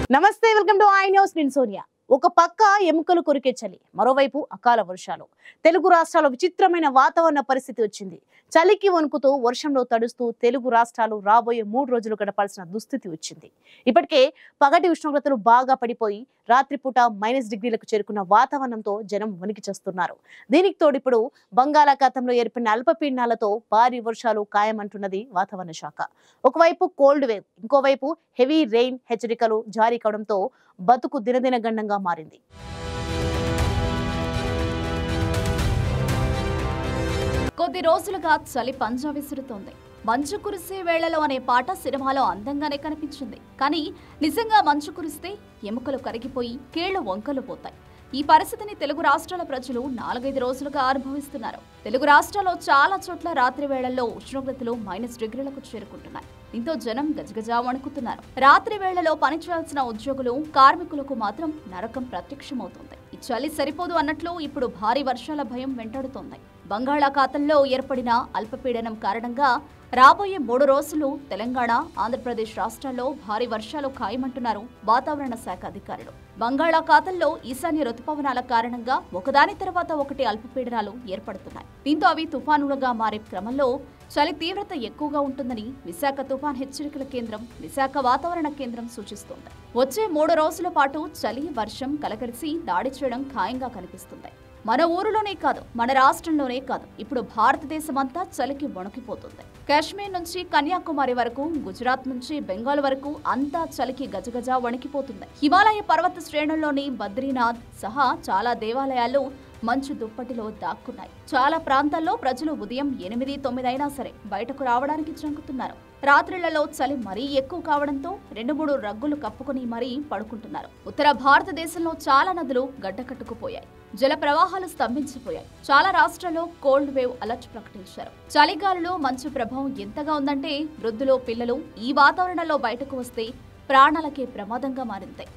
నమస్తే, welcome to I news. నేను సోనియా. ఒక పక్క ఎముకలు కొరికే చలి, మరోవైపు అకాల వర్షాలు. తెలుగు రాష్ట్రాల్లో విచిత్రమైన వాతావరణ పరిస్థితి వచ్చింది. చలికి వణుకుతూ, వర్షంలో తడుస్తూ తెలుగు రాష్ట్రాలు రాబోయే 3 రోజులు గడపాల్సిన దుస్థితి వచ్చింది. ఇప్పటికే పగటి ఉష్ణోగ్రతలు బాగా పడిపోయి రాత్రిపూట -డిగ్రీలకు చేరుకున్న వాతావరణంతో జనం వణికి చేస్తున్నారు. దీనికి తోడు ఇప్పుడు బంగాళాఖాతంలో ఏర్పడిన అల్పపీడనాలతో భారీ వర్షాలు ఖాయమంటున్నది వాతావరణ శాఖ. ఒకవైపు కోల్డ్ వేవ్, ఇంకోవైపు హెవీ రెయిన్ హెచ్చరికలు జారీ కావడంతో బతుకు దినదిన గండంగా మారింది. కొద్ది రోజులుగా చలి పంజా విసురుతోంది. మంచు కురిసే వేళలో అనే పాట సినిమాలో అందంగానే కనిపించింది. కానీ నిజంగా మంచు కురిస్తే ఎముకలు కరిగిపోయి కీళ్లు వంకలు పోతాయి. ఈ పరిస్థితిని తెలుగు రాష్ట్రాల ప్రజలు 4-5 రోజులుగా అనుభవిస్తున్నారు. తెలుగు రాష్ట్రాల్లో చాలా చోట్ల రాత్రి వేళల్లో ఉష్ణోగ్రతలు -డిగ్రీలకు చేరుకుంటున్నాయి. దీంతో జనం గజగజా వణుకుతున్నారు. రాత్రి వేళలో పనిచేయాల్సిన ఉద్యోగులు, కార్మికులకు మాత్రం నరకం ప్రత్యక్షమవుతుంది. ఈ చలి సరిపోదు అన్నట్లు ఇప్పుడు భారీ వర్షాల భయం వెంటాడుతోంది. బంగాళాఖాతంలో ఏర్పడిన అల్పపీడనం కారణంగా రాబోయే 3 రోజులు తెలంగాణ, ఆంధ్రప్రదేశ్ రాష్ట్రాల్లో భారీ వర్షాలు ఖాయమంటున్నారు వాతావరణ శాఖ అధికారులు. బంగాళాఖాతంలో ఈశాన్య రుతుపవనాల కారణంగా ఒకదాని తర్వాత ఒకటి అల్పపీడనాలు ఏర్పడుతున్నాయి. దీంతో అవి తుఫానులుగా మారే క్రమంలో చలి తీవ్రత ఎక్కువగా ఉంటుందని విశాఖ తుఫాన్ హెచ్చరికల కేంద్రం, విశాఖ వాతావరణ కేంద్రం సూచిస్తోంది. వచ్చే 3 రోజుల పాటు చలి, వర్షం కలగలిసి దాడి చేయడం ఖాయంగా కనిపిస్తుంది. మన ఊరిలోనే కాదు, మన రాష్ట్రంలోనే కాదు, ఇప్పుడు భారతదేశమంతా చలికి వణికిపోతుంది. కాశ్మీర్ నుంచి కన్యాకుమారి వరకు, గుజరాత్ నుంచి బెంగాల్ వరకు అంతా చలికి గజగజా వణికిపోతుంది. హిమాలయ పర్వత శ్రేణుల్లోని బద్రీనాథ్ సహా చాలా దేవాలయాలు మంచు దుప్పటిలో దాక్కున్నాయి. చాలా ప్రాంతాల్లో ప్రజలు ఉదయం 8-9 అయినా సరే బయటకు రావడానికి జంకుతున్నారు. రాత్రిళ్లలో చలి మరీ ఎక్కువ కావడంతో 2-3 రగ్గులు కప్పుకుని మరీ పడుకుంటున్నారు. ఉత్తర భారతదేశంలో చాలా నదులు గడ్డకట్టుకుపోయాయి. జల ప్రవాహాలు స్తంభించిపోయాయి. చాలా రాష్ట్రాల్లో కోల్డ్ వేవ్ అలర్ట్ ప్రకటించారు. చలిగాలులో మంచు ప్రభావం ఎంతగా ఉందంటే వృద్ధులు, పిల్లలు ఈ వాతావరణంలో బయటకు వస్తే ప్రాణాలకే ప్రమాదంగా మారింది.